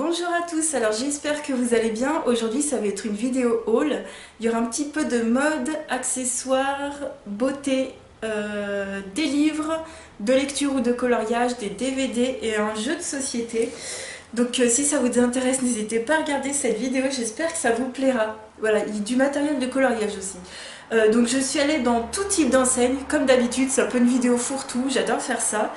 Bonjour à tous, alors j'espère que vous allez bien. Aujourd'hui ça va être une vidéo haul. Il y aura un petit peu de mode, accessoires, beauté, des livres, de lecture ou de coloriage, des DVD et un jeu de société. Donc si ça vous intéresse, n'hésitez pas à regarder cette vidéo, j'espère que ça vous plaira. Voilà, il y a du matériel de coloriage aussi. Donc je suis allée dans tout type d'enseigne, comme d'habitude, c'est un peu une vidéo fourre-tout, j'adore faire ça.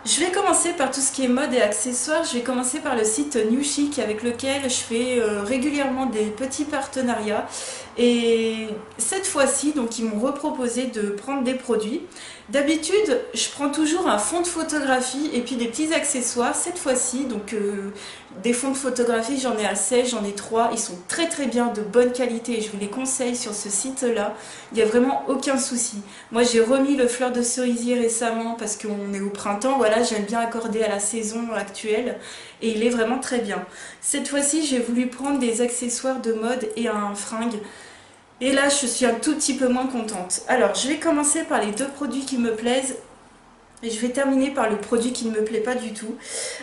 Je vais commencer par tout ce qui est mode et accessoires. Je vais commencer par le site New Chic avec lequel je fais régulièrement des petits partenariats. Et cette fois-ci, donc ils m'ont reproposé de prendre des produits. D'habitude, je prends toujours un fond de photographie et puis des petits accessoires. Cette fois-ci, donc des fonds de photographie, j'en ai assez, j'en ai 3. Ils sont très très bien, de bonne qualité et je vous les conseille sur ce site-là. Il n'y a vraiment aucun souci. Moi, j'ai remis le fleur de cerisier récemment parce qu'on est au printemps. Voilà, j'aime bien accorder à la saison actuelle et il est vraiment très bien. Cette fois-ci, j'ai voulu prendre des accessoires de mode et un fringue. Et là, je suis un tout petit peu moins contente. Alors, je vais commencer par les deux produits qui me plaisent. Et je vais terminer par le produit qui ne me plaît pas du tout.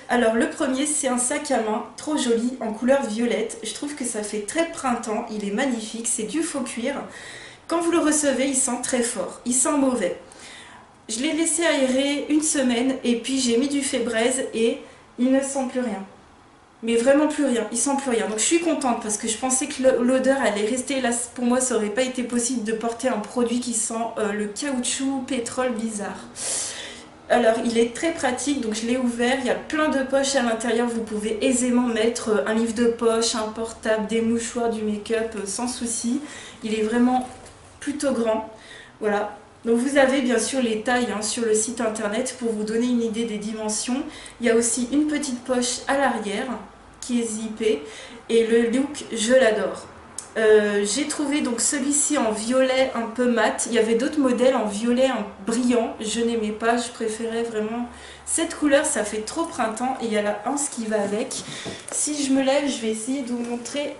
Alors, le premier, c'est un sac à main, trop joli, en couleur violette. Je trouve que ça fait très printemps, il est magnifique, c'est du faux cuir. Quand vous le recevez, il sent très fort, il sent mauvais. Je l'ai laissé aérer une semaine et puis j'ai mis du fait braise et il ne sent plus rien. Mais vraiment plus rien, il sent plus rien. Donc je suis contente parce que je pensais que l'odeur allait rester là. Pour moi, ça aurait pas été possible de porter un produit qui sent le caoutchouc pétrole bizarre. Alors il est très pratique, donc je l'ai ouvert, il y a plein de poches à l'intérieur, vous pouvez aisément mettre un livre de poche, un portable, des mouchoirs, du make-up sans souci. Il est vraiment plutôt grand, voilà. Donc vous avez bien sûr les tailles sur le site internet pour vous donner une idée des dimensions. Il y a aussi une petite poche à l'arrière qui est zippée et le look, je l'adore. J'ai trouvé donc celui-ci en violet un peu mat. Il y avait d'autres modèles en violet brillant. Je n'aimais pas, je préférais vraiment cette couleur, ça fait trop printemps. Et il y a la hanche qui va avec. Si je me lève, je vais essayer de vous montrer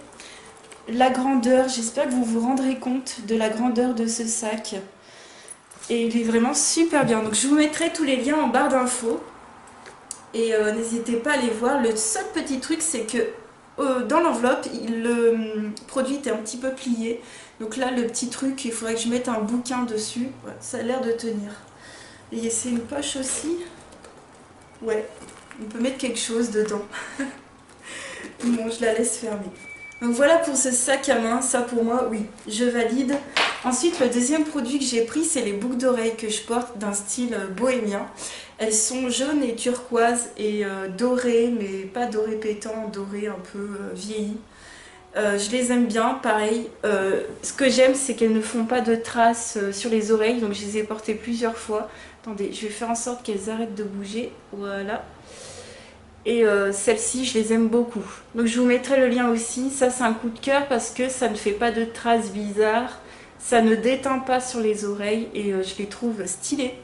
la grandeur. J'espère que vous vous rendrez compte de la grandeur de ce sac. Et il est vraiment super bien. Donc je vous mettrai tous les liens en barre d'infos. Et n'hésitez pas à les voir. Le seul petit truc, c'est que dans l'enveloppe, le produit était un petit peu plié. Donc là, le petit truc, il faudrait que je mette un bouquin dessus. Ouais, ça a l'air de tenir. Et c'est une poche aussi. Ouais, on peut mettre quelque chose dedans. Bon, je la laisse fermer. Donc voilà pour ce sac à main. Ça pour moi, oui, je valide. Ensuite, le deuxième produit que j'ai pris, c'est les boucles d'oreilles que je porte d'un style bohémien. Elles sont jaunes et turquoises et dorées, mais pas doré pétant, doré un peu vieilli. Je les aime bien, pareil. Ce que j'aime, c'est qu'elles ne font pas de traces sur les oreilles, donc je les ai portées plusieurs fois. Attendez, je vais faire en sorte qu'elles arrêtent de bouger. Voilà. Et celles-ci, je les aime beaucoup. Donc je vous mettrai le lien aussi. Ça, c'est un coup de cœur parce que ça ne fait pas de traces bizarres. Ça ne déteint pas sur les oreilles et je les trouve stylées.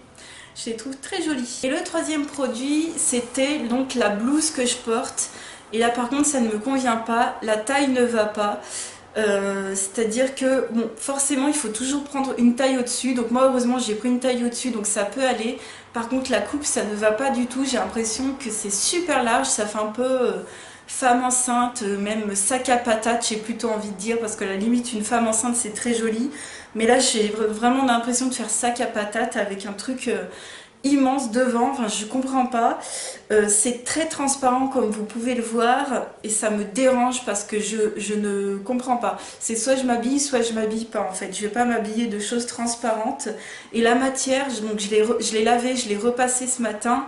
Je les trouve très jolies. Et le troisième produit, c'était donc la blouse que je porte. Et là par contre, ça ne me convient pas. La taille ne va pas. C'est-à-dire que, bon, forcément, il faut toujours prendre une taille au-dessus. Donc moi, heureusement, j'ai pris une taille au-dessus, donc ça peut aller. Par contre, la coupe, ça ne va pas du tout. J'ai l'impression que c'est super large. Ça fait un peu femme enceinte, même sac à patate, j'ai plutôt envie de dire, parce que à la limite, une femme enceinte, c'est très joli. Mais là, j'ai vraiment l'impression de faire sac à patate avec un truc immense devant. Enfin, je comprends pas. C'est très transparent, comme vous pouvez le voir, et ça me dérange parce que je ne comprends pas. C'est soit je m'habille, soit je m'habille pas, en fait. Je vais pas m'habiller de choses transparentes. Et la matière, donc je l'ai lavé, je l'ai repassé ce matin.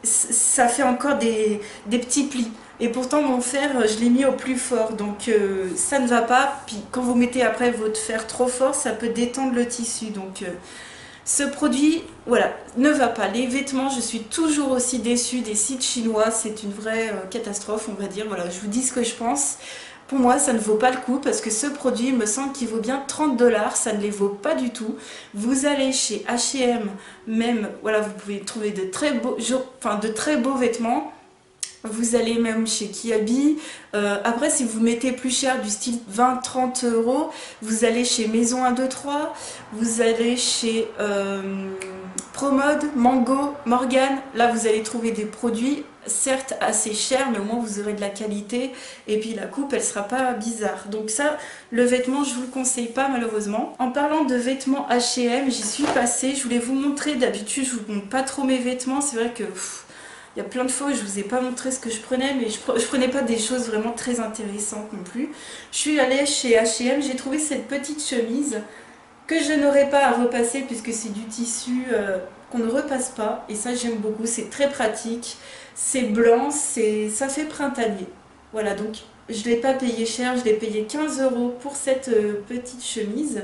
Ça fait encore des petits plis. Et pourtant mon fer, je l'ai mis au plus fort, donc ça ne va pas. Puis quand vous mettez après votre fer trop fort, ça peut détendre le tissu. Donc ce produit, voilà, ne va pas. Les vêtements, je suis toujours aussi déçue des sites chinois. C'est une vraie catastrophe, on va dire. Voilà, je vous dis ce que je pense. Pour moi, ça ne vaut pas le coup parce que ce produit, il me semble qu'il vaut bien 30 $. Ça ne les vaut pas du tout. Vous allez chez H&M, même, voilà, vous pouvez trouver de très beaux vêtements. Vous allez même chez Kiabi. Après, si vous mettez plus cher, du style 20-30 euros, vous allez chez Maison 1, 2, 3. Vous allez chez Promode, Mango, Morgane. Là, vous allez trouver des produits, certes assez chers, mais au moins vous aurez de la qualité. Et puis la coupe, elle sera pas bizarre. Donc ça, le vêtement, je vous le conseille pas malheureusement. En parlant de vêtements H&M, j'y suis passée. Je voulais vous montrer. D'habitude, je vous montre pas trop mes vêtements. C'est vrai que... il y a plein de fois où je vous ai pas montré ce que je prenais, mais je prenais pas des choses vraiment très intéressantes non plus. Je suis allée chez H&M, j'ai trouvé cette petite chemise que je n'aurai pas à repasser puisque c'est du tissu qu'on ne repasse pas. Et ça j'aime beaucoup, c'est très pratique, c'est blanc, ça fait printanier. Voilà, donc je ne l'ai pas payé cher, je l'ai payé 15 euros pour cette petite chemise.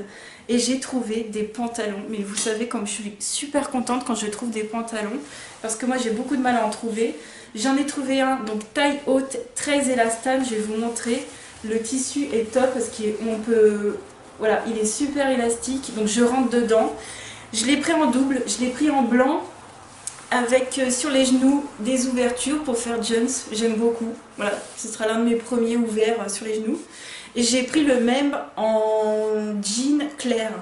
Et j'ai trouvé des pantalons, mais vous savez comme je suis super contente quand je trouve des pantalons, parce que moi j'ai beaucoup de mal à en trouver. J'en ai trouvé un, donc taille haute, très élastane, je vais vous montrer. Le tissu est top parce qu'on peut... Voilà, il est super élastique, donc je rentre dedans. Je l'ai pris en double, je l'ai pris en blanc, avec sur les genoux des ouvertures pour faire jeans, j'aime beaucoup. Voilà, ce sera l'un de mes premiers ouverts sur les genoux. Et j'ai pris le même en jean clair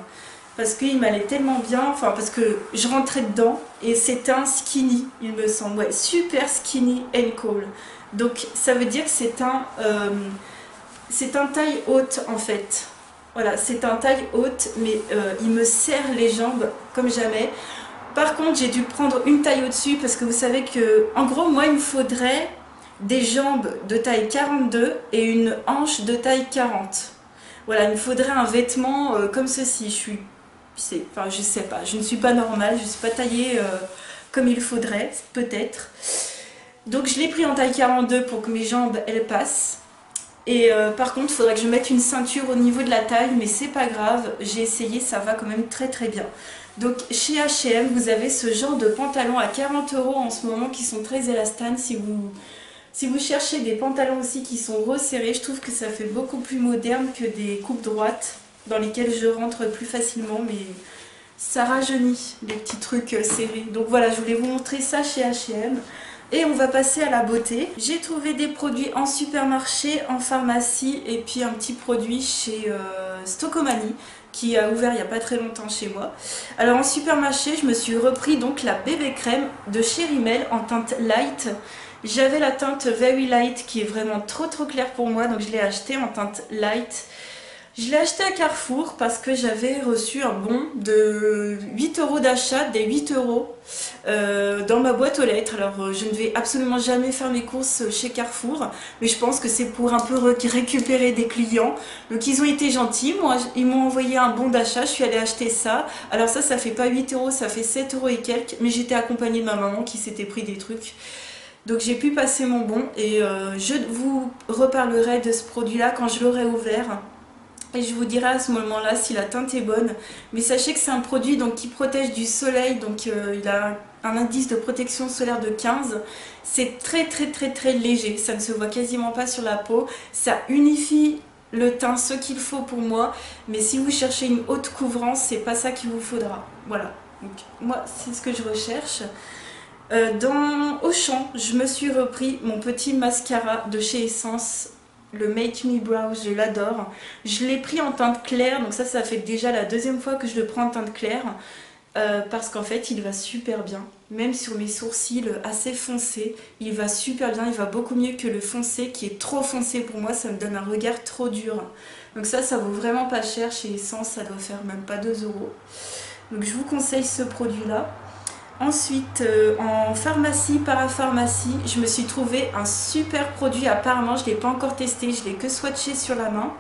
parce qu'il m'allait tellement bien, enfin parce que je rentrais dedans et c'est un skinny il me semble, ouais, super skinny and cool. Donc ça veut dire que c'est un taille haute en fait. Voilà, c'est un taille haute mais il me serre les jambes comme jamais. Par contre j'ai dû prendre une taille au-dessus parce que vous savez que en gros moi il me faudrait des jambes de taille 42 et une hanche de taille 40. Voilà, il me faudrait un vêtement comme ceci. Enfin, je sais pas, je ne suis pas normale, je ne suis pas taillée comme il faudrait, peut-être. Donc je l'ai pris en taille 42 pour que mes jambes, elles passent. Et par contre, il faudrait que je mette une ceinture au niveau de la taille, mais c'est pas grave, j'ai essayé, ça va quand même très très bien. Donc chez H&M, vous avez ce genre de pantalons à 40 euros en ce moment qui sont très élastanes. Si vous cherchez des pantalons aussi qui sont resserrés, je trouve que ça fait beaucoup plus moderne que des coupes droites dans lesquelles je rentre plus facilement, mais ça rajeunit les petits trucs serrés. Donc voilà, je voulais vous montrer ça chez H&M. Et on va passer à la beauté. J'ai trouvé des produits en supermarché, en pharmacie et puis un petit produit chez Stocomanie qui a ouvert il n'y a pas très longtemps chez moi. Alors en supermarché, je me suis repris donc la bébé crème de chez Rimmel en teinte light. J'avais la teinte Very Light qui est vraiment trop claire pour moi, donc je l'ai acheté en teinte light. Je l'ai acheté à Carrefour parce que j'avais reçu un bon de 8 euros d'achat, des 8 euros dans ma boîte aux lettres. Alors je ne vais absolument jamais faire mes courses chez Carrefour, mais je pense que c'est pour un peu récupérer des clients. Donc ils ont été gentils, moi ils m'ont envoyé un bon d'achat, je suis allée acheter ça. Alors ça fait pas 8 euros, ça fait 7 euros et quelques, mais j'étais accompagnée de ma maman qui s'était pris des trucs. Donc j'ai pu passer mon bon et je vous reparlerai de ce produit là quand je l'aurai ouvert. Et je vous dirai à ce moment-là si la teinte est bonne. Mais sachez que c'est un produit donc, qui protège du soleil. Donc il a un indice de protection solaire de 15. C'est très léger. Ça ne se voit quasiment pas sur la peau. Ça unifie le teint, ce qu'il faut pour moi. Mais si vous cherchez une haute couvrance, c'est pas ça qu'il vous faudra. Voilà. Donc moi, c'est ce que je recherche. Dans Auchan, je me suis repris mon petit mascara de chez Essence. Le Make Me Brow, je l'adore. Je l'ai pris en teinte claire, donc ça fait déjà la deuxième fois que je le prends en teinte claire. Parce qu'en fait, il va super bien. Même sur mes sourcils assez foncés, il va super bien. Il va beaucoup mieux que le foncé qui est trop foncé pour moi. Ça me donne un regard trop dur. Donc ça vaut vraiment pas cher chez Essence. Ça doit faire même pas 2 euros. Donc je vous conseille ce produit-là. Ensuite, en pharmacie, parapharmacie, je me suis trouvé un super produit. Apparemment, je ne l'ai pas encore testé, je l'ai que swatché sur la main.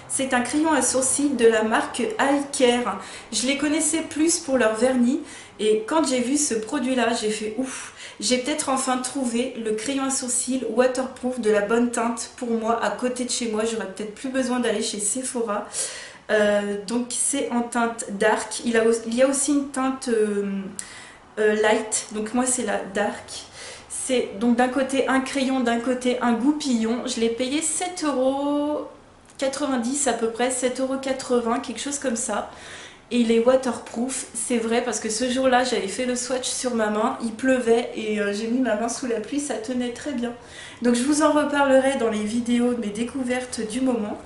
C'est un crayon à sourcils de la marque Eye Care. Je les connaissais plus pour leur vernis. Et quand j'ai vu ce produit-là, j'ai fait ouf. J'ai peut-être enfin trouvé le crayon à sourcils waterproof de la bonne teinte pour moi à côté de chez moi. J'aurais peut-être plus besoin d'aller chez Sephora. Donc c'est en teinte dark. Il y a aussi une teinte light, donc moi c'est la dark. C'est donc d'un côté un crayon, d'un côté un goupillon. Je l'ai payé 7,90 € à peu près, 7,80 €, quelque chose comme ça. et il est waterproof. C'est vrai parce que ce jour-là j'avais fait le swatch sur ma main, il pleuvait et j'ai mis ma main sous la pluie, ça tenait très bien. Donc je vous en reparlerai dans les vidéos de mes découvertes du moment.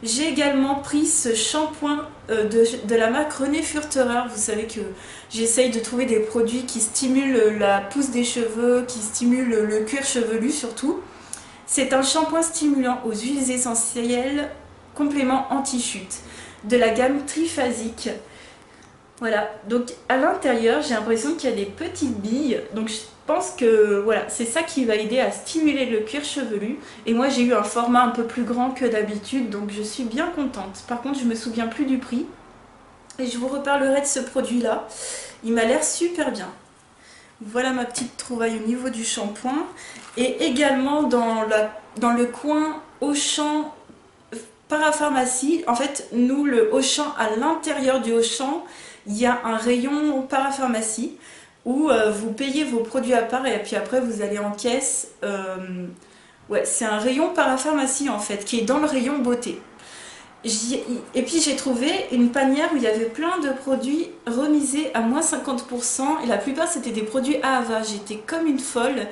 J'ai également pris ce shampoing de la marque René Furterer. Vous savez que j'essaye de trouver des produits qui stimulent la pousse des cheveux, qui stimulent le cuir chevelu surtout. C'est un shampoing stimulant aux huiles essentielles, complément anti-chute, de la gamme triphasique. Voilà, donc à l'intérieur j'ai l'impression qu'il y a des petites billes, donc je pense que voilà, c'est ça qui va aider à stimuler le cuir chevelu. Et moi j'ai eu un format un peu plus grand que d'habitude, donc je suis bien contente. Par contre je me souviens plus du prix et je vous reparlerai de ce produit là, il m'a l'air super bien. Voilà ma petite trouvaille au niveau du shampoing. Et également dans le coin Auchan parapharmacie, en fait nous le Auchan, à l'intérieur du Auchan il y a un rayon parapharmacie où vous payez vos produits à part et puis après vous allez en caisse. Ouais, c'est un rayon parapharmacie en fait qui est dans le rayon beauté. Et puis j'ai trouvé une panière où il y avait plein de produits remisés à moins 50% et la plupart c'était des produits Ahava. J'étais comme une folle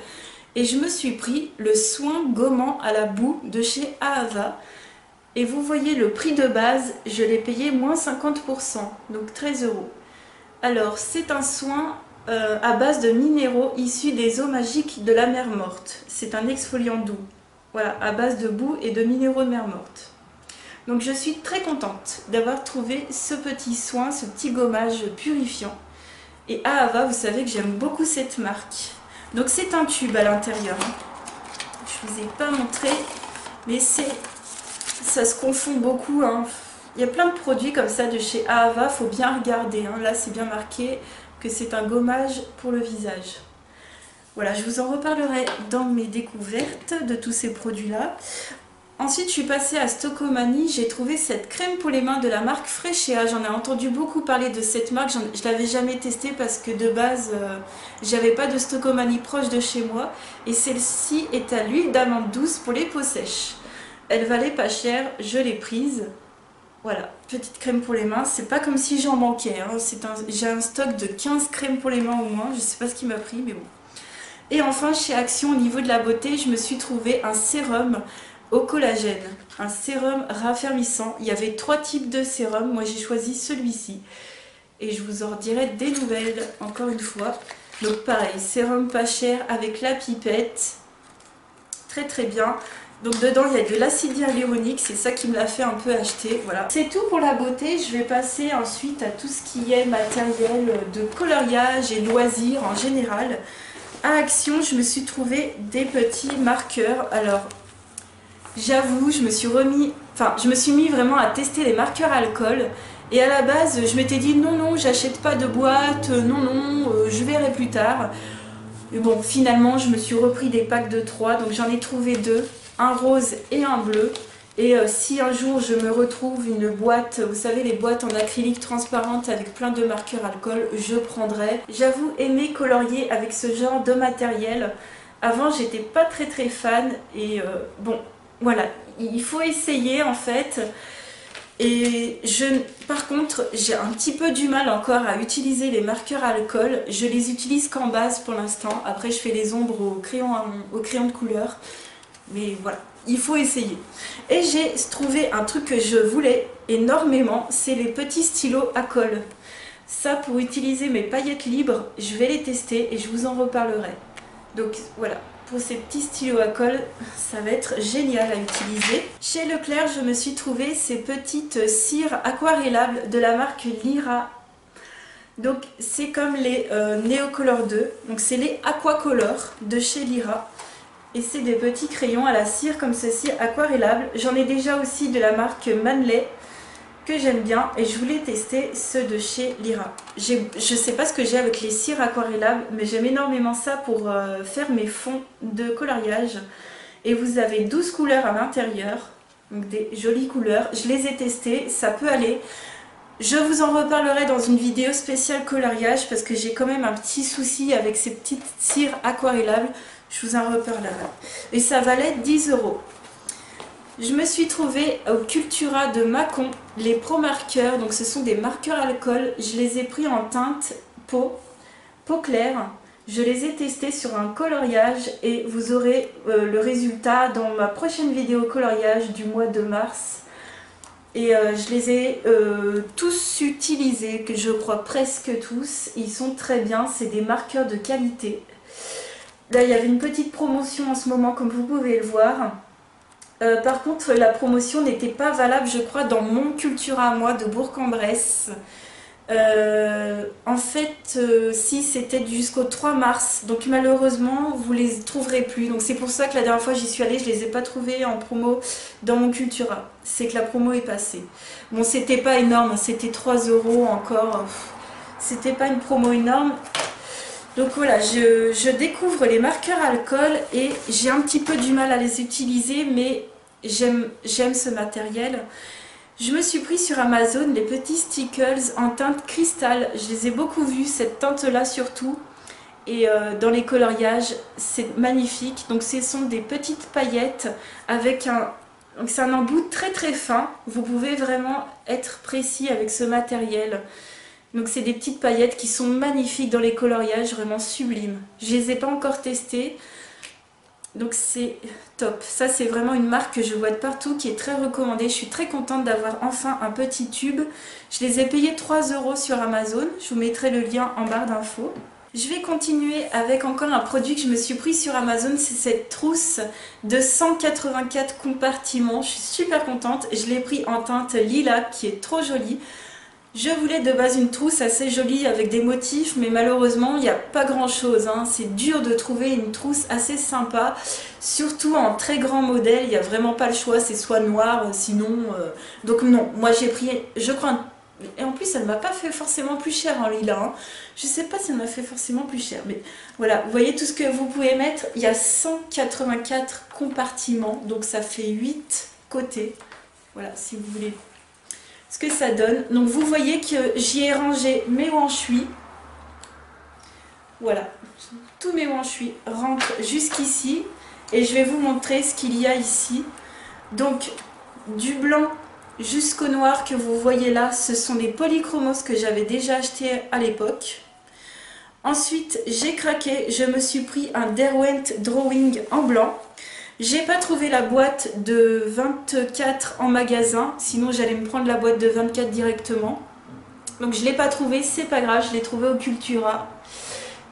et je me suis pris le soin gommant à la boue de chez Ahava. Et vous voyez le prix de base, je l'ai payé moins 50%, donc 13 €. Alors c'est un soin à base de minéraux issus des eaux magiques de la mer morte. C'est un exfoliant doux, voilà, à base de boue et de minéraux de mer morte. Donc je suis très contente d'avoir trouvé ce petit soin, ce petit gommage purifiant. Et Ahava, vous savez que j'aime beaucoup cette marque. Donc c'est un tube à l'intérieur. Je vous ai pas montré, mais ça se confond beaucoup. Hein. Il y a plein de produits comme ça de chez Ahava, faut bien regarder. Hein. Là c'est bien marqué que c'est un gommage pour le visage. Voilà, je vous en reparlerai dans mes découvertes de tous ces produits-là. Ensuite, je suis passée à Stocomanie. J'ai trouvé cette crème pour les mains de la marque Freshéa. J'en ai entendu beaucoup parler de cette marque. Je ne l'avais jamais testée parce que de base, j'avais pas de Stocomanie proche de chez moi. Et celle-ci est à l'huile d'amande douce pour les peaux sèches. Elle valait pas cher, je l'ai prise. Voilà, petite crème pour les mains. C'est pas comme si j'en manquais. Hein. J'ai un stock de 15 crèmes pour les mains au moins. Je sais pas ce qui m'a pris, mais bon. Et enfin, chez Action, au niveau de la beauté, je me suis trouvé un sérum au collagène. Un sérum raffermissant. Il y avait 3 types de sérum. Moi, j'ai choisi celui-ci. Et je vous en dirai des nouvelles, encore une fois. Donc pareil, sérum pas cher avec la pipette. Très très bien. Donc dedans il y a de l'acide hyaluronique, c'est ça qui me l'a fait un peu acheter, voilà. C'est tout pour la beauté, je vais passer ensuite à tout ce qui est matériel de coloriage et loisirs en général. À Action, je me suis trouvé des petits marqueurs. Alors, j'avoue, je me suis mis vraiment à tester les marqueurs alcool. Et à la base, je m'étais dit non, j'achète pas de boîte, non, je verrai plus tard. Mais bon, finalement, je me suis repris des packs de 3, donc j'en ai trouvé 2. Un rose et un bleu. Et si un jour je me retrouve une boîte, vous savez les boîtes en acrylique transparente avec plein de marqueurs alcool, je prendrai. J'avoue aimer colorier avec ce genre de matériel. Avant j'étais pas très fan et bon voilà, il faut essayer en fait. Et par contre j'ai un petit peu du mal encore à utiliser les marqueurs alcool. Je les utilise qu'en base pour l'instant. Après je fais les ombres au crayon de couleur. Mais voilà, il faut essayer. Et j'ai trouvé un truc que je voulais énormément, c'est les petits stylos à colle. Ça, pour utiliser mes paillettes libres, je vais les tester et je vous en reparlerai. Donc voilà, pour ces petits stylos à colle, ça va être génial à utiliser. Chez Leclerc, je me suis trouvé ces petites cires aquarellables de la marque Lyra. Donc c'est comme les Neocolor 2, donc c'est les Aquacolor de chez Lyra. Et c'est des petits crayons à la cire comme ceci, aquarellables. J'en ai déjà aussi de la marque Manley que j'aime bien et je voulais tester ceux de chez Lyra. Je sais pas ce que j'ai avec les cires aquarellables, mais j'aime énormément ça pour faire mes fonds de coloriage. Et vous avez 12 couleurs à l'intérieur, donc des jolies couleurs. Je les ai testées, ça peut aller. Je vous en reparlerai dans une vidéo spéciale coloriage parce que j'ai quand même un petit souci avec ces petites cires aquarellables. Je vous en reparlerai. Et ça valait 10 €. Je me suis trouvée au Cultura de Mâcon, les Pro Marqueurs, donc ce sont des marqueurs alcool. Je les ai pris en teinte peau claire. Je les ai testés sur un coloriage et vous aurez le résultat dans ma prochaine vidéo coloriage du mois de mars. Et je les ai tous utilisés, que je crois presque tous. Ils sont très bien, c'est des marqueurs de qualité. Là, il y avait une petite promotion en ce moment, comme vous pouvez le voir. Par contre, la promotion n'était pas valable, je crois, dans mon Cultura à moi de Bourg-en-Bresse. En fait, si c'était jusqu'au 3 mars, donc malheureusement, vous les trouverez plus. Donc c'est pour ça que la dernière fois j'y suis allée, je les ai pas trouvés en promo dans mon Cultura. C'est que la promo est passée. Bon, c'était pas énorme, c'était 3 € encore. C'était pas une promo énorme. Donc voilà, je découvre les marqueurs alcool et j'ai un petit peu du mal à les utiliser, mais j'aime ce matériel. Je me suis pris sur Amazon les petits stickers en teinte cristal. Je les ai beaucoup vus, cette teinte-là surtout. Et dans les coloriages, c'est magnifique. Donc ce sont des petites paillettes avec donc c'est un embout très très fin. Vous pouvez vraiment être précis avec ce matériel. Donc c'est des petites paillettes qui sont magnifiques dans les coloriages, vraiment sublimes. Je les ai pas encore testées. Donc c'est top. Ça c'est vraiment une marque que je vois de partout, qui est très recommandée. Je suis très contente d'avoir enfin un petit tube. Je les ai payés 3 € sur Amazon. Je vous mettrai le lien en barre d'infos. Je vais continuer avec encore un produit que je me suis pris sur Amazon. C'est cette trousse de 184 compartiments. Je suis super contente. Je l'ai pris en teinte lilas qui est trop jolie. Je voulais de base une trousse assez jolie avec des motifs, mais malheureusement il n'y a pas grand chose, hein. C'est dur de trouver une trousse assez sympa, surtout en très grand modèle. Il n'y a vraiment pas le choix, c'est soit noir, sinon... Donc non, moi j'ai pris, je crois, et en plus elle ne m'a pas fait forcément plus cher en lilas, hein. Je sais pas si elle m'a fait forcément plus cher, mais voilà, vous voyez tout ce que vous pouvez mettre. Il y a 184 compartiments, donc ça fait 8 côtés. Voilà, si vous voulez ce que ça donne. Donc vous voyez que j'y ai rangé mes wanchuis. Voilà, tous mes wanchuis rentrent jusqu'ici et je vais vous montrer ce qu'il y a ici. Donc du blanc jusqu'au noir que vous voyez là, ce sont des polychromos que j'avais déjà acheté à l'époque. Ensuite j'ai craqué, je me suis pris un Derwent Drawing en blanc. J'ai pas trouvé la boîte de 24 en magasin, sinon j'allais me prendre la boîte de 24 directement. Donc je l'ai pas trouvé, c'est pas grave, je l'ai trouvé au Cultura.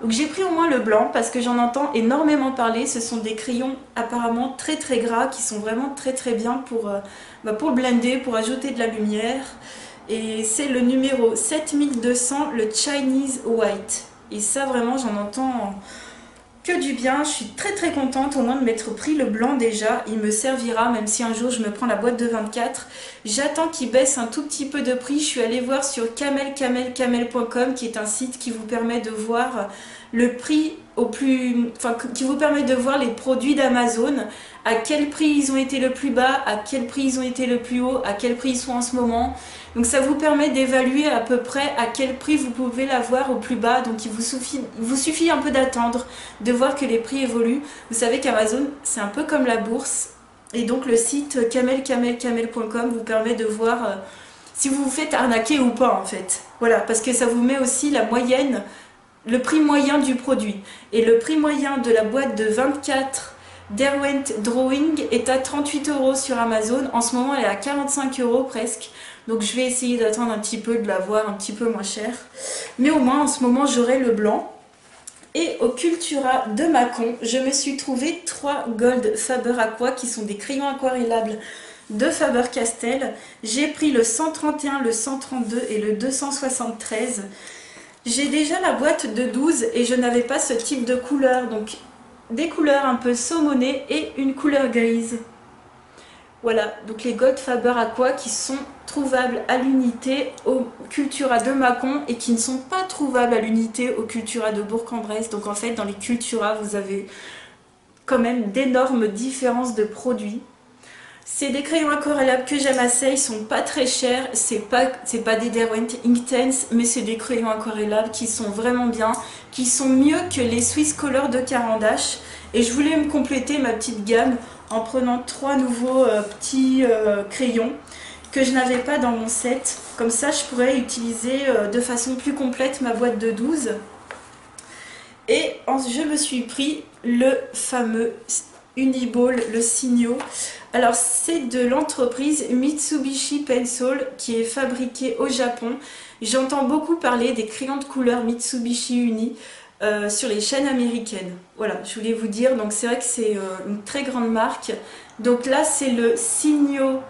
Donc j'ai pris au moins le blanc parce que j'en entends énormément parler. Ce sont des crayons apparemment très très gras qui sont vraiment très très bien pour blender, pour ajouter de la lumière. Et c'est le numéro 7200, le Chinese White. Et ça vraiment j'en entends... que du bien. Je suis très très contente au moins de m'être pris le blanc déjà. Il me servira même si un jour je me prends la boîte de 24. J'attends qu'il baisse un tout petit peu de prix. Je suis allée voir sur camel.com qui est un site qui vous permet de voir le prix qui vous permet de voir les produits d'Amazon, à quel prix ils ont été le plus bas, à quel prix ils ont été le plus haut, à quel prix ils sont en ce moment. Donc ça vous permet d'évaluer à peu près à quel prix vous pouvez l'avoir au plus bas. Donc il vous suffit un peu d'attendre, de voir que les prix évoluent. Vous savez qu'Amazon c'est un peu comme la bourse. Et donc le site camel.com vous permet de voir si vous vous faites arnaquer ou pas en fait. Voilà, parce que ça vous met aussi la moyenne, le prix moyen du produit. Et le prix moyen de la boîte de 24 Derwent Drawing est à 38 € sur Amazon. En ce moment elle est à 45 € presque. Donc je vais essayer d'attendre un petit peu, de l'avoir un petit peu moins cher. Mais au moins en ce moment j'aurai le blanc. Et au Cultura de Mâcon, je me suis trouvé 3 Gold Faber Aqua qui sont des crayons aquarellables de Faber-Castell. J'ai pris le 131, le 132 et le 273. J'ai déjà la boîte de 12 et je n'avais pas ce type de couleur. Donc des couleurs un peu saumonées et une couleur grise. Voilà, donc les Gold Faber Aqua qui sont trouvables à l'unité au Cultura de Mâcon et qui ne sont pas trouvables à l'unité au Cultura de Bourg-en-Bresse. Donc en fait dans les Cultura vous avez quand même d'énormes différences de produits. C'est des crayons aquarellables que j'aime assez, ils sont pas très chers, c'est pas des Derwent Inktense, mais c'est des crayons aquarellables qui sont vraiment bien, qui sont mieux que les Swiss Color de Caran d'Ache. Et je voulais me compléter ma petite gamme en prenant 3 nouveaux petits crayons que je n'avais pas dans mon set. Comme ça, je pourrais utiliser de façon plus complète ma boîte de 12. Et je me suis pris le fameux Uniball, le Signo. Alors c'est de l'entreprise Mitsubishi Pencil qui est fabriqué au Japon. J'entends beaucoup parler des crayons de couleur Mitsubishi Uni sur les chaînes américaines. Voilà, je voulais vous dire, donc c'est vrai que c'est une très grande marque. Donc là c'est le Signo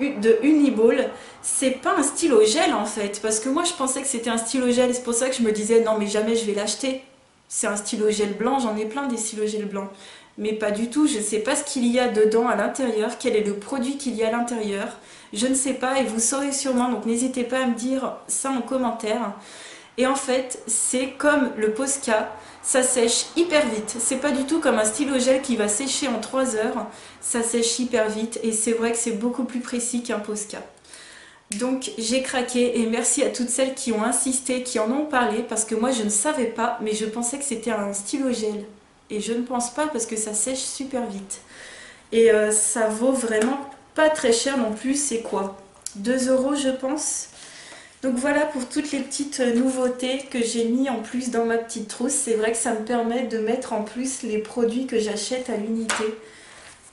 de Uniball. C'est pas un stylo gel en fait, parce que moi je pensais que c'était un stylo gel et c'est pour ça que je me disais non mais jamais je vais l'acheter. C'est un stylo gel blanc, j'en ai plein des stylos gel blancs. Mais pas du tout, je ne sais pas ce qu'il y a dedans à l'intérieur, quel est le produit qu'il y a à l'intérieur. Je ne sais pas et vous saurez sûrement, donc n'hésitez pas à me dire ça en commentaire. Et en fait, c'est comme le Posca, ça sèche hyper vite. C'est pas du tout comme un stylo gel qui va sécher en 3 heures. Ça sèche hyper vite et c'est vrai que c'est beaucoup plus précis qu'un Posca. Donc j'ai craqué et merci à toutes celles qui ont insisté, qui en ont parlé, parce que moi je ne savais pas, mais je pensais que c'était un stylo gel. Et je ne pense pas parce que ça sèche super vite. Et ça vaut vraiment pas très cher non plus, c'est quoi 2 € je pense. Donc voilà pour toutes les petites nouveautés que j'ai mis en plus dans ma petite trousse. C'est vrai que ça me permet de mettre en plus les produits que j'achète à l'unité.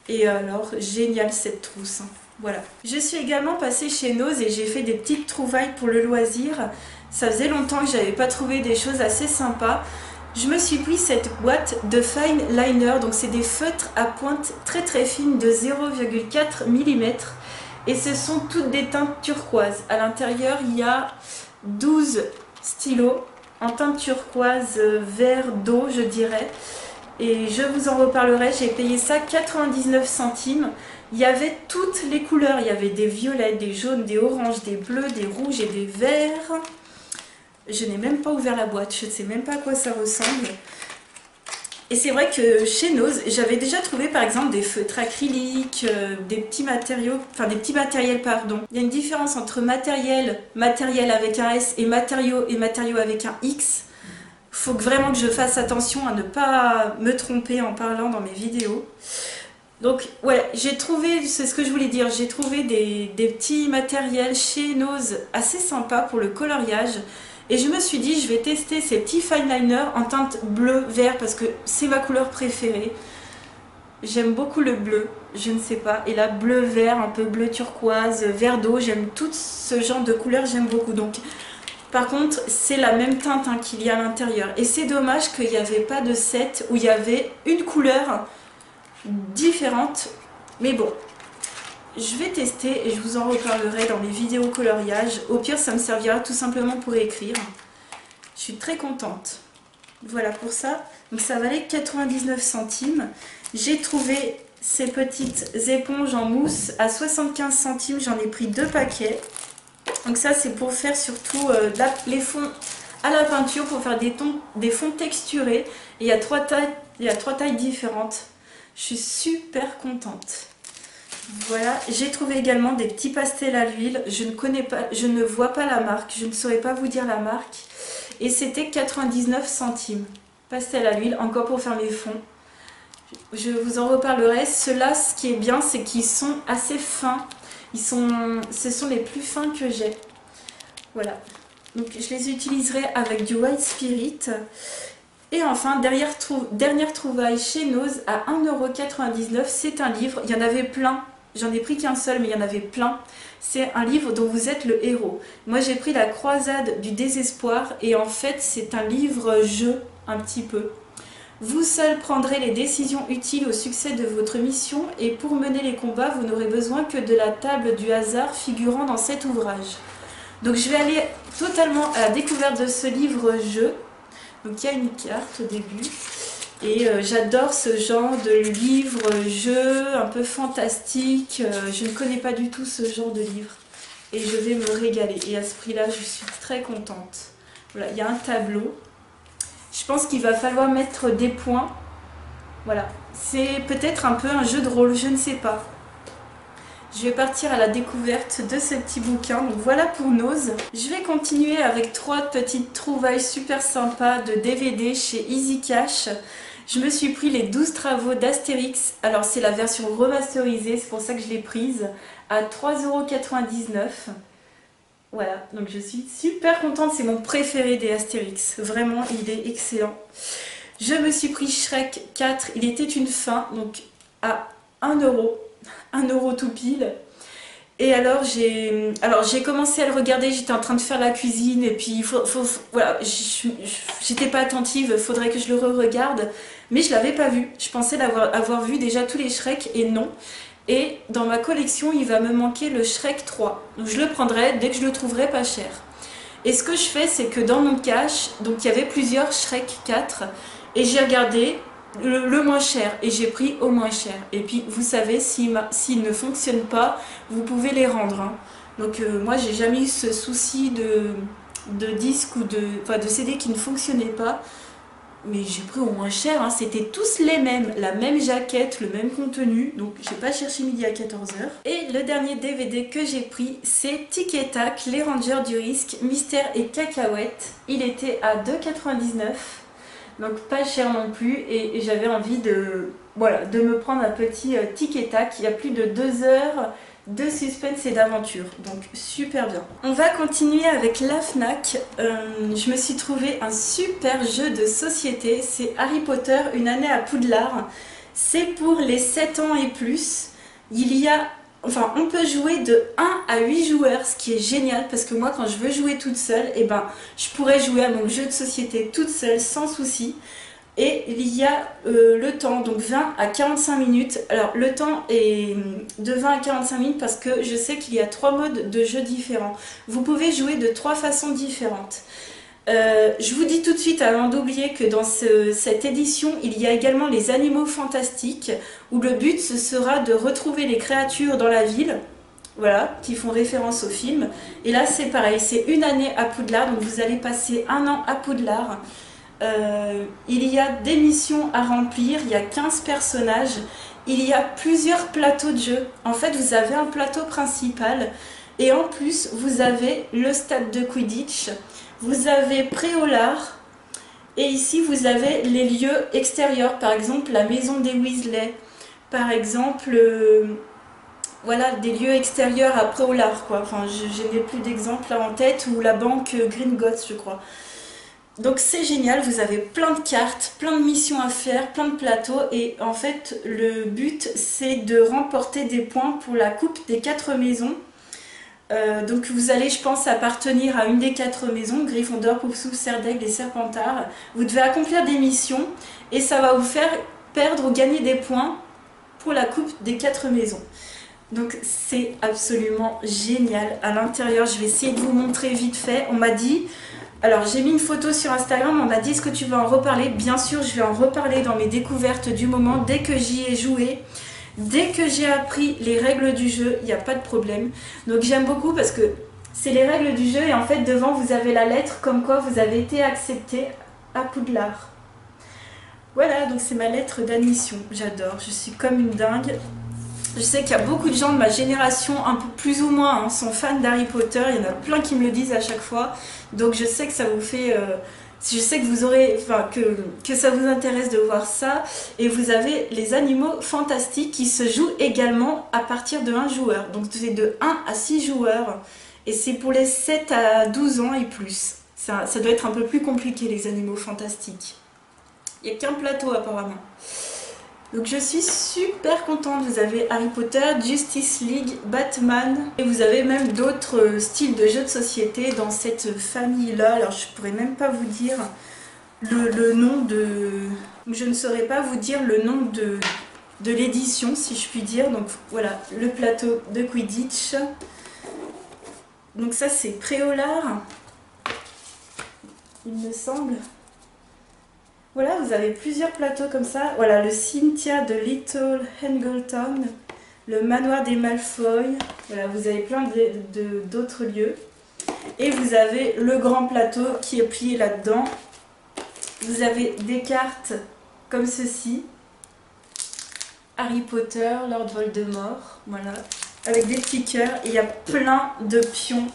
Et alors, génial cette trousse. Voilà. Je suis également passée chez Nose et j'ai fait des petites trouvailles pour le loisir. Ça faisait longtemps que j'avais pas trouvé des choses assez sympas. Je me suis pris cette boîte de Fine Liner, donc c'est des feutres à pointe très très fine de 0,4 mm et ce sont toutes des teintes turquoises. À l'intérieur il y a 12 stylos en teinte turquoise vert d'eau je dirais et je vous en reparlerai. J'ai payé ça 99 centimes. Il y avait toutes les couleurs, il y avait des violets, des jaunes, des oranges, des bleus, des rouges et des verts. Je n'ai même pas ouvert la boîte, je ne sais même pas à quoi ça ressemble. Et c'est vrai que chez Nose, j'avais déjà trouvé par exemple des feutres acryliques, des petits matériaux, enfin des petits matériels pardon. Il y a une différence entre matériel avec un S et matériaux avec un X. Il faut vraiment que je fasse attention à ne pas me tromper en parlant dans mes vidéos. Donc ouais, j'ai trouvé, c'est ce que je voulais dire, j'ai trouvé des petits matériels chez Nose assez sympas pour le coloriage. Et je me suis dit, je vais tester ces petits fine liners en teinte bleu-vert parce que c'est ma couleur préférée. J'aime beaucoup le bleu, je ne sais pas. Et là, bleu-vert, un peu bleu turquoise, vert d'eau, j'aime tout ce genre de couleurs, j'aime beaucoup. Donc, par contre, c'est la même teinte hein, qu'il y a à l'intérieur. Et c'est dommage qu'il n'y avait pas de set où il y avait une couleur différente. Mais bon. Je vais tester et je vous en reparlerai dans les vidéos coloriage. Au pire, ça me servira tout simplement pour écrire. Je suis très contente. Voilà pour ça. Donc ça valait 99 centimes. J'ai trouvé ces petites éponges en mousse à 75 centimes. J'en ai pris 2 paquets. Donc ça, c'est pour faire surtout les fonds à la peinture, pour faire des fonds texturés. Et il y a 3 tailles différentes. Je suis super contente. Voilà, j'ai trouvé également des petits pastels à l'huile. Je ne vois pas la marque, je ne saurais pas vous dire la marque. Et c'était 99 centimes. Pastel à l'huile, encore pour faire mes fonds. Je vous en reparlerai. Ceux-là, ce qui est bien, c'est qu'ils sont assez fins. Ce sont les plus fins que j'ai. Voilà. Donc je les utiliserai avec du White Spirit. Et enfin, dernière trouvaille chez Nose à 1,99 €, c'est un livre. Il y en avait plein. J'en ai pris qu'un seul, mais il y en avait plein. C'est un livre dont vous êtes le héros. Moi, j'ai pris La Croisade du désespoir et en fait, c'est un livre-jeu un petit peu. Vous seul prendrez les décisions utiles au succès de votre mission et pour mener les combats, vous n'aurez besoin que de la table du hasard figurant dans cet ouvrage. Donc, je vais aller totalement à la découverte de ce livre-jeu. Donc, il y a une carte au début. Et j'adore ce genre de livre-jeu un peu fantastique. Je ne connais pas du tout ce genre de livre. Et je vais me régaler. Et à ce prix-là, je suis très contente. Voilà, il y a un tableau. Je pense qu'il va falloir mettre des points. Voilà. C'est peut-être un peu un jeu de rôle, je ne sais pas. Je vais partir à la découverte de ce petit bouquin. Donc voilà pour Nose. Je vais continuer avec 3 petites trouvailles super sympas de DVD chez Easy Cash. Je me suis pris les 12 travaux d'Astérix. Alors c'est la version remasterisée, c'est pour ça que je l'ai prise, à 3,99 €. Voilà, donc je suis super contente, c'est mon préféré des Astérix. Vraiment, il est excellent. Je me suis pris Shrek 4, il était une fin, donc à 1 €. 1 € tout pile. Et alors j'ai commencé à le regarder, j'étais en train de faire la cuisine et puis voilà, j'étais pas attentive, faudrait que je le re-regarde, mais je l'avais pas vu. Je pensais avoir vu déjà tous les Shrek et non. Et dans ma collection, il va me manquer le Shrek 3. Donc je le prendrai dès que je le trouverai pas cher. Et ce que je fais, c'est que dans mon cache, donc il y avait plusieurs Shrek 4 et j'ai regardé le moins cher et j'ai pris au moins cher. Et puis vous savez, s'il ne fonctionne pas, vous pouvez les rendre, hein. Donc moi j'ai jamais eu ce souci de disque ou de CD qui ne fonctionnait pas. Mais j'ai pris au moins cher, hein. C'était tous les mêmes, la même jaquette, le même contenu, donc j'ai pas cherché midi à 14 h. Et le dernier DVD que j'ai pris, c'est Tic et Tac, les Rangers du risque, mystère et cacahuètes. Il était à 2,99 €, donc pas cher non plus, et j'avais envie de me prendre un petit Tic et Tac. Il y a plus de 2 heures de suspense et d'aventure, donc super bien. On va continuer avec la Fnac. Je me suis trouvé un super jeu de société, c'est Harry Potter, une année à Poudlard. C'est pour les 7 ans et plus. On peut jouer de 1 à 8 joueurs, ce qui est génial parce que moi quand je veux jouer toute seule, je pourrais jouer à mon jeu de société toute seule sans souci. Et il y a le temps, donc 20 à 45 minutes. Alors le temps est de 20 à 45 minutes parce que je sais qu'il y a 3 modes de jeu différents. Vous pouvez jouer de 3 façons différentes. Je vous dis tout de suite avant d'oublier que dans cette édition, il y a également les animaux fantastiques où le but ce sera de retrouver les créatures dans la ville. Voilà, qui font référence au film. Et là c'est pareil, c'est une année à Poudlard, donc vous allez passer 1 an à Poudlard. Il y a des missions à remplir, il y a 15 personnages, il y a plusieurs plateaux de jeu. En fait, vous avez un plateau principal et en plus, vous avez le stade de Quidditch, vous avez Préolard et ici, vous avez les lieux extérieurs, par exemple la maison des Weasley, par exemple, voilà, des lieux extérieurs à Préolard, quoi. Enfin, je n'ai plus d'exemples là en tête, ou la banque Gringotts, je crois. Donc c'est génial, vous avez plein de cartes, plein de missions à faire, plein de plateaux et en fait le but c'est de remporter des points pour la coupe des 4 maisons. Donc vous allez je pense appartenir à une des 4 maisons, Gryffondor, Poufsouffle, Serdaigle et Serpentard. Vous devez accomplir des missions et ça va vous faire perdre ou gagner des points pour la coupe des 4 maisons. Donc c'est absolument génial. À l'intérieur, je vais essayer de vous montrer vite fait. On m'a dit... Alors j'ai mis une photo sur Instagram, on m'a dit est-ce que tu veux en reparler? Bien sûr, je vais en reparler dans mes découvertes du moment, dès que j'y ai joué, dès que j'ai appris les règles du jeu, il n'y a pas de problème. Donc j'aime beaucoup parce que c'est les règles du jeu et en fait devant vous avez la lettre comme quoi vous avez été accepté à Poudlard. Voilà, donc c'est ma lettre d'admission, j'adore, je suis comme une dingue. Je sais qu'il y a beaucoup de gens de ma génération, un peu plus ou moins, hein, sont fans d'Harry Potter. Il y en a plein qui me le disent à chaque fois. Donc je sais que ça vous fait... je sais que vous aurez... Enfin, que ça vous intéresse de voir ça. Et vous avez les animaux fantastiques qui se jouent également à partir de 1 joueur. Donc c'est de 1 à 6 joueurs. Et c'est pour les 7 à 12 ans et plus. Ça doit être un peu plus compliqué, les animaux fantastiques. Il n'y a qu'un plateau apparemment. Donc je suis super contente, vous avez Harry Potter, Justice League, Batman et vous avez même d'autres styles de jeux de société dans cette famille là. Alors je pourrais même pas vous dire le nom de... Je ne saurais pas vous dire le nom de l'édition si je puis dire. Donc voilà, le plateau de Quidditch. Donc ça c'est Préolard, il me semble. Voilà, vous avez plusieurs plateaux comme ça. Voilà, le cimetière de Little Hangleton, le manoir des Malfoy. Voilà, vous avez plein d'autres lieux. Et vous avez le grand plateau qui est plié là-dedans. Vous avez des cartes comme ceci. Harry Potter, Lord Voldemort, voilà. Avec des petits cœurs. Et il y a plein de pions.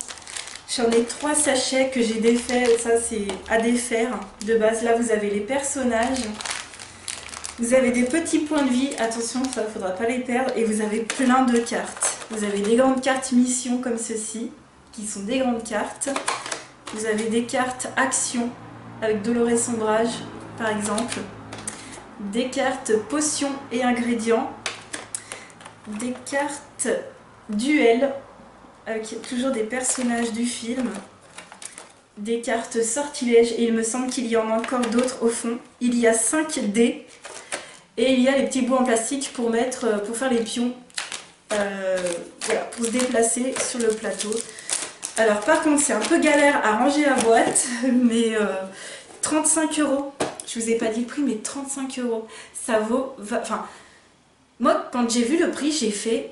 J'en ai 3 sachets que j'ai défaits, ça c'est à défaire de base. Là vous avez les personnages. Vous avez des petits points de vie, attention, ça ne faudra pas les perdre. Et vous avez plein de cartes. Vous avez des grandes cartes missions comme ceci, qui sont des grandes cartes. Vous avez des cartes action, avec Dolores Sombrage, par exemple. Des cartes potions et ingrédients. Des cartes duel, avec toujours des personnages du film. Des cartes sortilèges, et il me semble qu'il y en a encore d'autres au fond. Il y a 5 dés, et il y a les petits bouts en plastique pour faire les pions, voilà, pour se déplacer sur le plateau. Alors par contre c'est un peu galère à ranger la boîte, mais 35 €. Je vous ai pas dit le prix, mais 35 €. Ça vaut... Enfin, moi quand j'ai vu le prix, j'ai fait...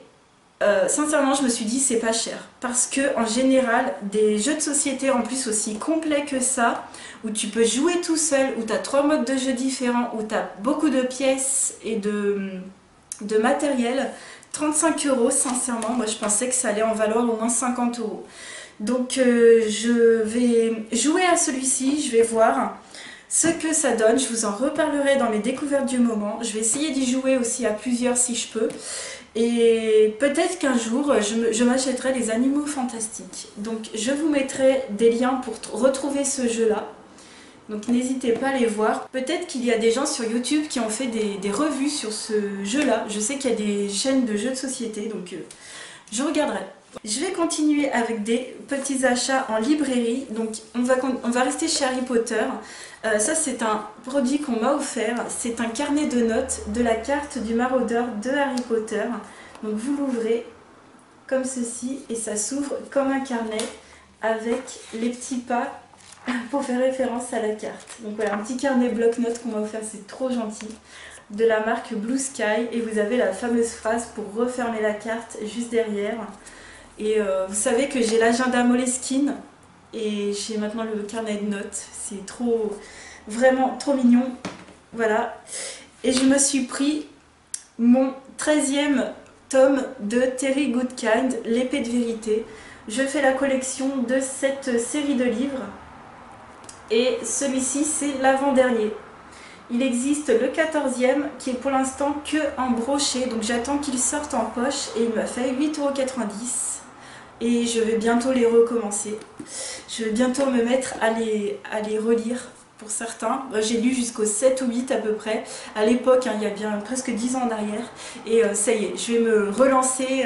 sincèrement, je me suis dit c'est pas cher. Parce que en général, des jeux de société en plus aussi complets que ça, où tu peux jouer tout seul, où tu as 3 modes de jeu différents, où tu as beaucoup de pièces et de matériel, 35 €, sincèrement, moi je pensais que ça allait en valoir au moins 50 €. Donc je vais jouer à celui-ci, je vais voir ce que ça donne, je vous en reparlerai dans mes découvertes du moment. Je vais essayer d'y jouer aussi à plusieurs si je peux. Et peut-être qu'un jour, je m'achèterai les animaux fantastiques. Donc je vous mettrai des liens pour retrouver ce jeu-là. Donc n'hésitez pas à les voir. Peut-être qu'il y a des gens sur YouTube qui ont fait des revues sur ce jeu-là. Je sais qu'il y a des chaînes de jeux de société, donc je regarderai. Je vais continuer avec des petits achats en librairie. Donc on va rester chez Harry Potter. Ça c'est un produit qu'on m'a offert. C'est un carnet de notes de la carte du maraudeur de Harry Potter. Donc vous l'ouvrez comme ceci et ça s'ouvre comme un carnet avec les petits pas pour faire référence à la carte. Donc voilà, un petit carnet bloc-notes qu'on m'a offert, c'est trop gentil. De la marque Blue Sky, et vous avez la fameuse phrase pour refermer la carte juste derrière. Et vous savez que j'ai l'agenda Moleskine et j'ai maintenant le carnet de notes. C'est trop, vraiment trop mignon. Voilà. Et je me suis pris mon 13e tome de Terry Goodkind, l'épée de vérité. Je fais la collection de cette série de livres. Et celui-ci, c'est l'avant-dernier. Il existe le 14e qui est pour l'instant que en brochet. Donc j'attends qu'il sorte en poche et il m'a fait 8,90 €. Et je vais bientôt les recommencer. Je vais bientôt me mettre à les relire pour certains. J'ai lu jusqu'au 7 ou 8 à peu près, à l'époque, hein, il y a bien presque 10 ans en arrière. Et ça y est, je vais me relancer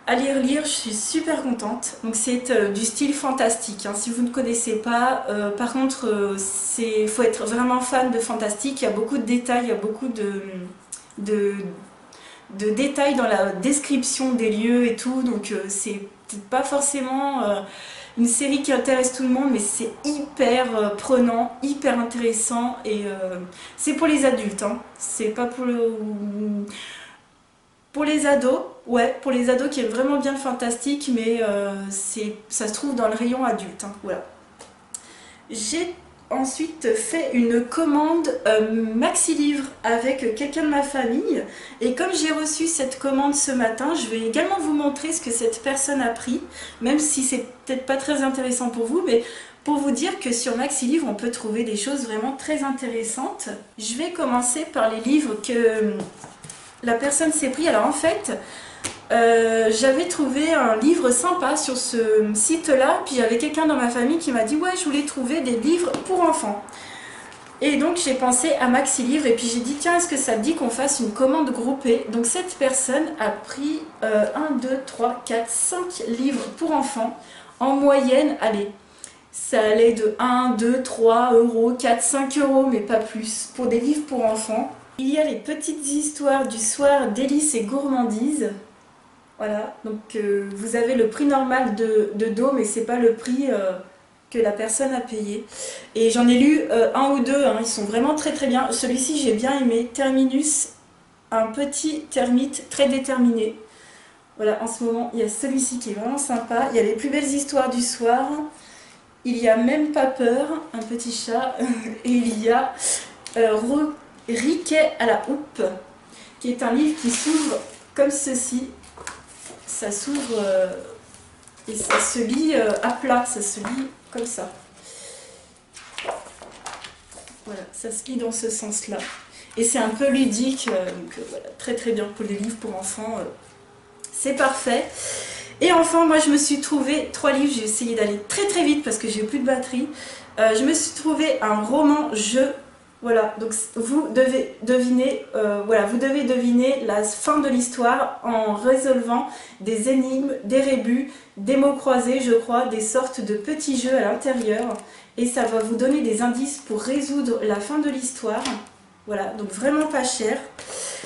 à les relire, je suis super contente. Donc c'est du style fantastique, hein. Si vous ne connaissez pas, par contre, il faut être vraiment fan de fantastique. Il y a beaucoup de détails, il y a beaucoup de détails dans la description des lieux et tout, donc c'est pas forcément une série qui intéresse tout le monde, mais c'est hyper prenant, hyper intéressant, et c'est pour les adultes, hein. C'est pas pour les ados, ouais, pour les ados qui aiment vraiment bien le fantastique, mais ça se trouve dans le rayon adulte, hein, voilà. J'ai ensuite fait une commande maxi livre avec quelqu'un de ma famille, et comme j'ai reçu cette commande ce matin, je vais également vous montrer ce que cette personne a pris, même si c'est peut-être pas très intéressant pour vous, mais pour vous dire que sur maxi livre on peut trouver des choses vraiment très intéressantes. Je vais commencer par les livres que la personne s'est pris. Alors en fait, j'avais trouvé un livre sympa sur ce site-là, puis j'avais quelqu'un dans ma famille qui m'a dit ouais, je voulais trouver des livres pour enfants. Et donc j'ai pensé à Maxi Livre, et puis j'ai dit tiens, est-ce que ça te dit qu'on fasse une commande groupée? Donc cette personne a pris 1, 2, 3, 4, 5 livres pour enfants. En moyenne, allez, ça allait de 1, 2, 3 €, 4, 5 €, mais pas plus, pour des livres pour enfants. Il y a les petites histoires du soir, délices et gourmandises. Voilà, donc vous avez le prix normal de dos, mais c'est pas le prix que la personne a payé. Et j'en ai lu un ou deux, hein, ils sont vraiment très très bien. Celui-ci j'ai bien aimé, Terminus, un petit termite très déterminé. Voilà, en ce moment il y a celui-ci qui est vraiment sympa. Il y a les plus belles histoires du soir. Il y a Même pas peur, un petit chat. Et il y a Riquet à la houppe, qui est un livre qui s'ouvre comme ceci. Ça s'ouvre et ça se lit à plat, ça se lit comme ça. Voilà, ça se lit dans ce sens-là. et c'est un peu ludique, donc voilà, très très bien pour les livres pour enfants, c'est parfait. Et enfin, moi je me suis trouvé 3 livres, j'ai essayé d'aller très très vite parce que j'ai plus de batterie. Je me suis trouvé un roman-jeu. Voilà, donc vous devez deviner, vous devez deviner la fin de l'histoire en résolvant des énigmes, des rébus, des mots croisés, je crois, des sortes de petits jeux à l'intérieur. Et ça va vous donner des indices pour résoudre la fin de l'histoire. Voilà, donc vraiment pas cher.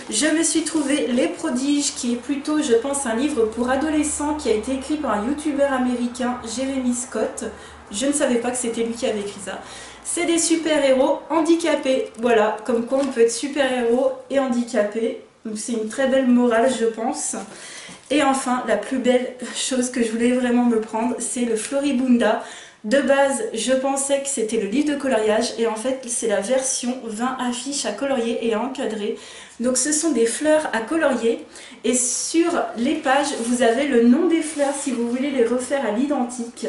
Je me suis trouvé Les Prodiges, qui est plutôt, je pense, un livre pour adolescents qui a été écrit par un youtubeur américain, Jeremy Scott. Je ne savais pas que c'était lui qui avait écrit ça. C'est des super-héros handicapés. Voilà, comme quoi on peut être super-héros et handicapé. Donc c'est une très belle morale, je pense. Et enfin, la plus belle chose que je voulais vraiment me prendre, c'est le Floribunda. De base, je pensais que c'était le livre de coloriage et en fait, c'est la version 20 affiches à colorier et à encadrer. Donc ce sont des fleurs à colorier et sur les pages, vous avez le nom des fleurs si vous voulez les refaire à l'identique.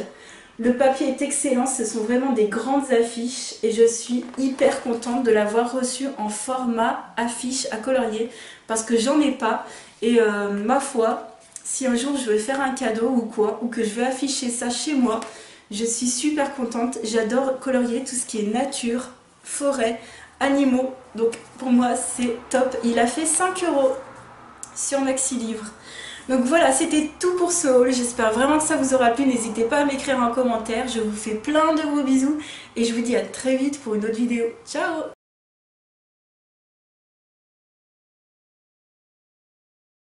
Le papier est excellent, ce sont vraiment des grandes affiches et je suis hyper contente de l'avoir reçu en format affiche à colorier parce que j'en ai pas et ma foi, si un jour je veux faire un cadeau ou quoi, ou que je veux afficher ça chez moi, je suis super contente, j'adore colorier tout ce qui est nature, forêt, animaux, donc pour moi c'est top. Il a fait 5 € sur Maxi Livre. Donc voilà, c'était tout pour ce haul, j'espère vraiment que ça vous aura plu, n'hésitez pas à m'écrire en commentaire, je vous fais plein de gros bisous et je vous dis à très vite pour une autre vidéo. Ciao!